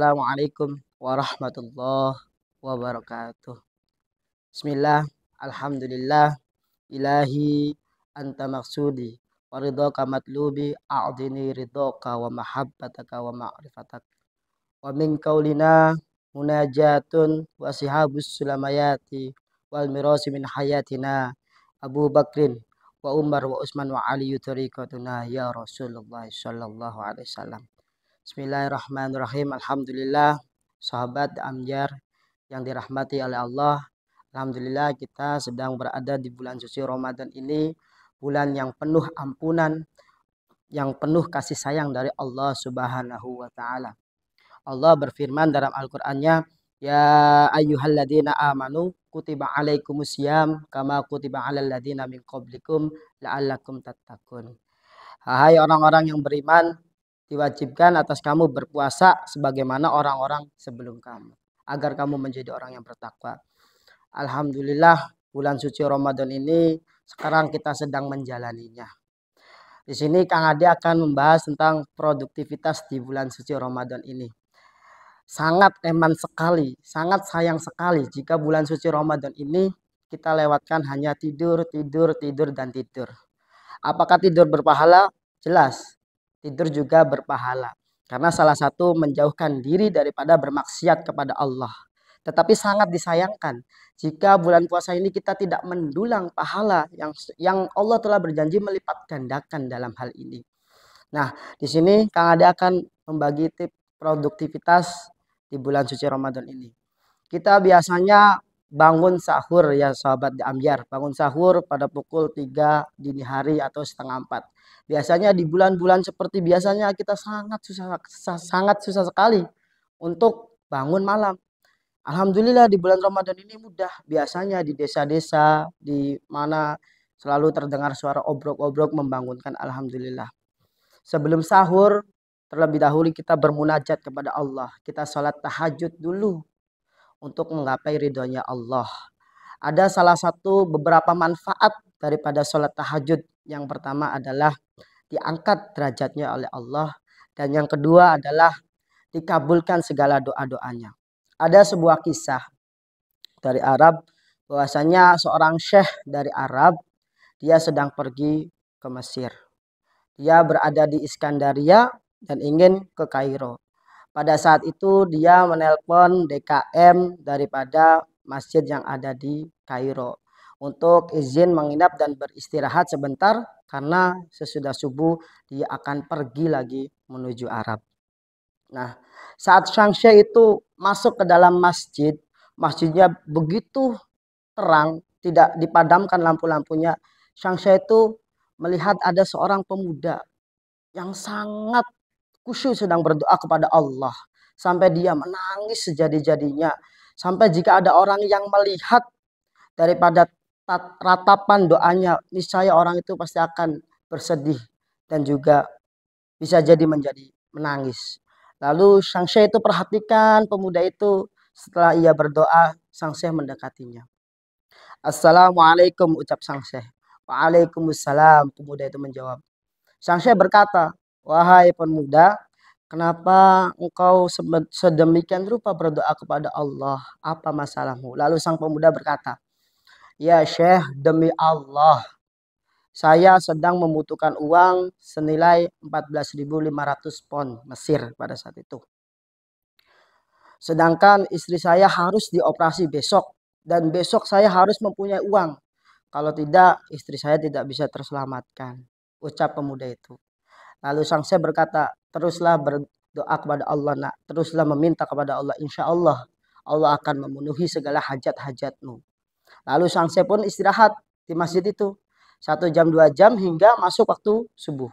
Assalamualaikum warahmatullahi wabarakatuh. Bismillah, alhamdulillah, ilahi anta maksudi, waridhaka matlubi, a'dini ridhaka wa mahabbataka wa ma'rifatak. Wa min qaulina munajatun wa sihabus sulamayati wal mirasi min hayatina Abu Bakrin wa Umar wa Utsman wa Ali tariqatuna ya Rasulullah sallallahu alaihi wasallam. Bismillahirrahmanirrahim. Alhamdulillah, sahabat Amjar yang dirahmati oleh Allah. Alhamdulillah kita sedang berada di bulan suci Ramadan ini, bulan yang penuh ampunan, yang penuh kasih sayang dari Allah Subhanahu wa taala. Allah berfirman dalam Al-Qur'annya, "Ya ayyuhalladzina amanu kutiba alaikumusiyam kama kutiba alal ladzina min qablikum la'allakum tattaqun." Hai orang-orang yang beriman, diwajibkan atas kamu berpuasa sebagaimana orang-orang sebelum kamu, agar kamu menjadi orang yang bertakwa. Alhamdulillah, bulan suci Ramadan ini sekarang kita sedang menjalaninya. Di sini Kang Ade akan membahas tentang produktivitas di bulan suci Ramadan ini. Sangat eman sekali, sangat sayang sekali jika bulan suci Ramadan ini kita lewatkan hanya tidur, tidur, tidur, dan tidur. Apakah tidur berpahala? Jelas. Tidur juga berpahala. Karena salah satu menjauhkan diri daripada bermaksiat kepada Allah. Tetapi sangat disayangkan jika bulan puasa ini kita tidak mendulang pahala yang Allah telah berjanji melipat gandakan dalam hal ini. Nah, di sini Kang Ade akan membagi tips produktivitas di bulan suci Ramadan ini. Kita biasanya bangun sahur ya sahabat di Amjar. Bangun sahur pada pukul 3 dini hari atau setengah 4. Biasanya di bulan-bulan seperti biasanya kita sangat susah sekali untuk bangun malam. Alhamdulillah di bulan Ramadan ini mudah. Biasanya di desa-desa di mana selalu terdengar suara obrok-obrok membangunkan, alhamdulillah. Sebelum sahur terlebih dahulu kita bermunajat kepada Allah. Kita sholat tahajud dulu untuk menggapai ridhonya Allah. Ada salah satu beberapa manfaat daripada sholat tahajud. Yang pertama adalah diangkat derajatnya oleh Allah. Dan yang kedua adalah dikabulkan segala doa-doanya. Ada sebuah kisah dari Arab bahwasanya seorang syekh dari Arab, dia sedang pergi ke Mesir. Dia berada di Iskandaria dan ingin ke Kairo. Pada saat itu dia menelpon DKM daripada masjid yang ada di Kairo untuk izin menginap dan beristirahat sebentar karena sesudah subuh dia akan pergi lagi menuju Arab. Nah, saat sang syekh itu masuk ke dalam masjid, masjidnya begitu terang, tidak dipadamkan lampu-lampunya. Sang syekh itu melihat ada seorang pemuda yang sangat khusyuk sedang berdoa kepada Allah. Sampai dia menangis sejadi-jadinya. Sampai jika ada orang yang melihat daripada ratapan doanya, niscaya orang itu pasti akan bersedih dan juga bisa jadi menjadi menangis. Lalu sang syekh itu perhatikan pemuda itu. Setelah ia berdoa, sang syekh mendekatinya. Assalamualaikum, ucap sang syekh. Waalaikumsalam, pemuda itu menjawab. Sang syekh berkata, wahai pemuda, kenapa engkau sedemikian rupa berdoa kepada Allah? Apa masalahmu? Lalu sang pemuda berkata, ya syekh, demi Allah, saya sedang membutuhkan uang senilai 14.500 pon Mesir pada saat itu. Sedangkan istri saya harus dioperasi besok. Dan besok saya harus mempunyai uang. Kalau tidak, istri saya tidak bisa terselamatkan. Ucap pemuda itu. Lalu sang syekh berkata, teruslah berdoa kepada Allah nak. Teruslah meminta kepada Allah. Insya Allah, Allah akan memenuhi segala hajat-hajatmu. Lalu sang syekh pun istirahat di masjid itu. 1 jam 2 jam hingga masuk waktu subuh.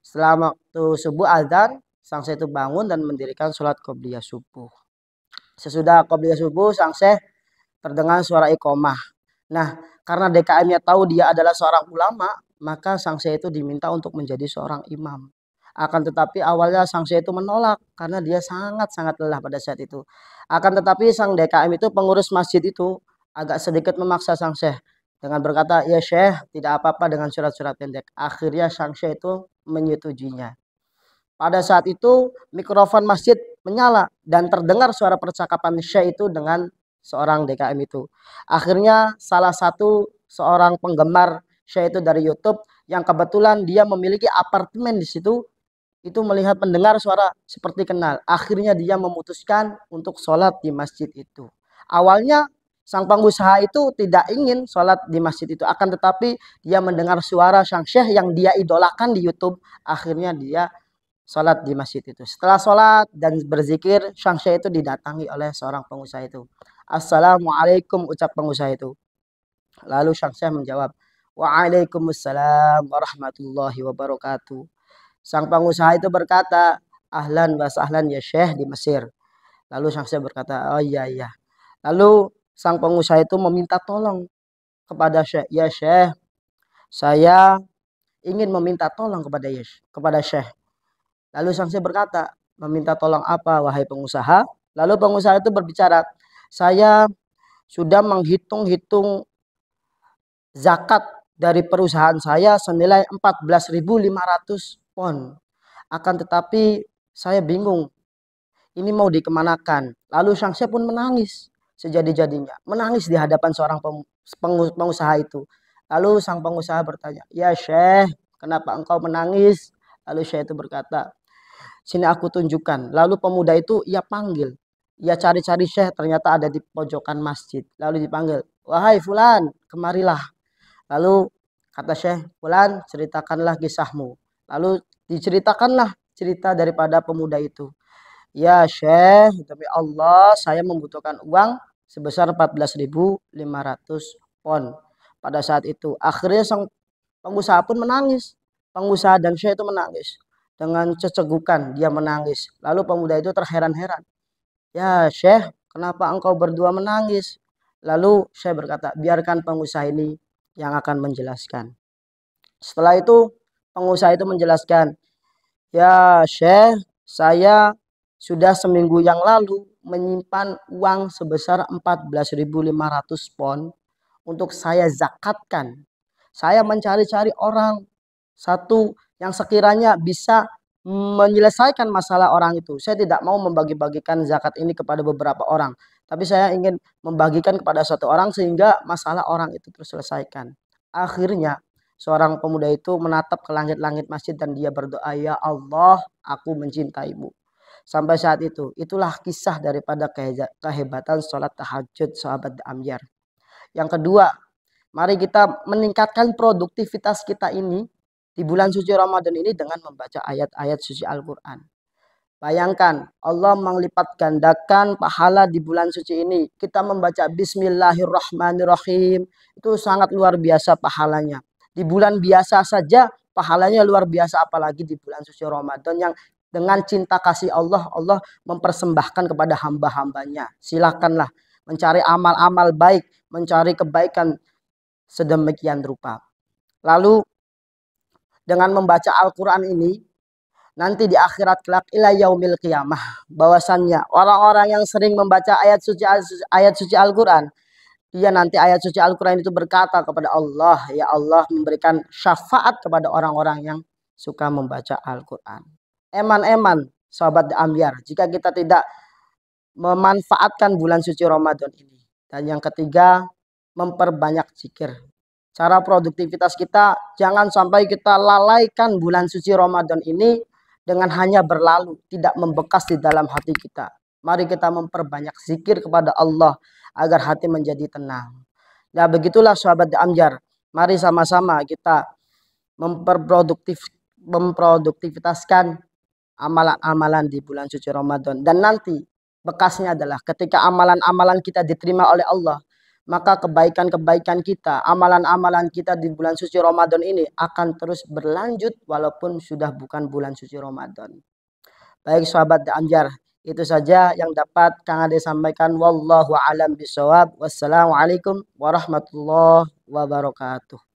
Setelah waktu subuh azan, sang syekh itu bangun dan mendirikan sholat qobliyah subuh. Sesudah qobliyah subuh, sang syekh terdengar suara iqomah. Nah, karena DKM-nya tahu dia adalah seorang ulama, maka sang syekh itu diminta untuk menjadi seorang imam. Akan tetapi awalnya sang syekh itu menolak karena dia sangat-sangat lelah pada saat itu. Akan tetapi sang DKM itu, pengurus masjid itu, agak sedikit memaksa sang syekh dengan berkata, ya syekh, tidak apa-apa dengan surat-surat pendek. Akhirnya sang syekh itu menyetujuinya. Pada saat itu mikrofon masjid menyala dan terdengar suara percakapan Syekh itu dengan seorang DKM itu. Akhirnya salah satu seorang penggemar Syekh itu dari YouTube yang kebetulan dia memiliki apartemen di situ itu melihat mendengar suara seperti kenal. Akhirnya dia memutuskan untuk sholat di masjid itu. Awalnya sang pengusaha itu tidak ingin sholat di masjid itu. Akan tetapi dia mendengar suara sang syekh yang dia idolakan di YouTube. Akhirnya dia sholat di masjid itu. Setelah sholat dan berzikir, sang syekh itu didatangi oleh seorang pengusaha itu. Assalamualaikum, ucap pengusaha itu. Lalu sang syekh menjawab, Waalaikumsalam warahmatullahi wabarakatuh. Sang pengusaha itu berkata, ahlan wa sahlan ya syekh di Mesir. Lalu sang syekh berkata, oh iya iya. Lalu sang pengusaha itu meminta tolong kepada syekh, ya syekh, saya ingin meminta tolong kepada syekh. Lalu sang syekh berkata, meminta tolong apa wahai pengusaha? Lalu pengusaha itu berbicara, saya sudah menghitung-hitung zakat dari perusahaan saya senilai 14.500 pon. Akan tetapi saya bingung, ini mau dikemanakan. Lalu sang syekh pun menangis sejadi-jadinya. Menangis di hadapan seorang pengusaha itu. Lalu sang pengusaha bertanya, ya syekh, kenapa engkau menangis? Lalu syekh itu berkata, sini aku tunjukkan. Lalu pemuda itu ia panggil. Ia cari-cari syekh, ternyata ada di pojokan masjid. Lalu dipanggil, wahai fulan, kemarilah. Lalu kata syekh, fulan, ceritakanlah kisahmu. Lalu diceritakanlah cerita daripada pemuda itu. Ya syekh, demi Allah saya membutuhkan uang sebesar 14.500 pon pada saat itu. Akhirnya sang pengusaha pun menangis. Pengusaha dan syekh itu menangis. Dengan cecegukan dia menangis. Lalu pemuda itu terheran-heran. Ya syekh, kenapa engkau berdua menangis? Lalu syekh berkata, biarkan pengusaha ini yang akan menjelaskan. Setelah itu pengusaha itu menjelaskan, ya syekh, saya sudah seminggu yang lalu menyimpan uang sebesar 14.500 pon untuk saya zakatkan. Saya mencari-cari orang satu yang sekiranya bisa menyelesaikan masalah orang itu. Saya tidak mau membagi-bagikan zakat ini kepada beberapa orang, tapi saya ingin membagikan kepada satu orang sehingga masalah orang itu terselesaikan. Akhirnya seorang pemuda itu menatap ke langit-langit masjid dan dia berdoa, ya Allah, aku mencintaimu. Sampai saat itu, itulah kisah daripada kehebatan sholat tahajud sahabat Ambyar. Yang kedua, mari kita meningkatkan produktivitas kita ini di bulan suci Ramadan ini dengan membaca ayat-ayat suci Al-Quran. Bayangkan Allah melipat gandakan pahala di bulan suci ini. Kita membaca Bismillahirrahmanirrahim. Itu sangat luar biasa pahalanya. Di bulan biasa saja pahalanya luar biasa, apalagi di bulan suci Ramadan yang dengan cinta kasih Allah, Allah mempersembahkan kepada hamba-hambanya. Silakanlah mencari amal-amal baik, mencari kebaikan sedemikian rupa. Lalu dengan membaca Al-Quran ini, nanti di akhirat kelak ila yaumil qiyamah, bahwasannya orang-orang yang sering membaca ayat suci Al-Quran, dia nanti ayat suci Al-Quran itu berkata kepada Allah, ya Allah memberikan syafaat kepada orang-orang yang suka membaca Al-Quran. Eman-eman sahabat Ambyar, jika kita tidak memanfaatkan bulan suci Ramadan ini. Dan yang ketiga, memperbanyak zikir. Cara produktivitas kita, jangan sampai kita lalaikan bulan suci Ramadan ini dengan hanya berlalu, tidak membekas di dalam hati kita. Mari kita memperbanyak zikir kepada Allah agar hati menjadi tenang. Ya begitulah sahabat Ambyar. Mari sama-sama kita memproduktivitaskan amalan-amalan di bulan suci Ramadan. Dan nanti bekasnya adalah ketika amalan-amalan kita diterima oleh Allah, maka kebaikan-kebaikan kita, amalan-amalan kita di bulan suci Ramadan ini akan terus berlanjut walaupun sudah bukan bulan suci Ramadan. Baik sahabat Ambyar, itu saja yang dapat Kang Ade sampaikan. Wallahu a'lam bishawab. Wassalamualaikum warahmatullahi wabarakatuh.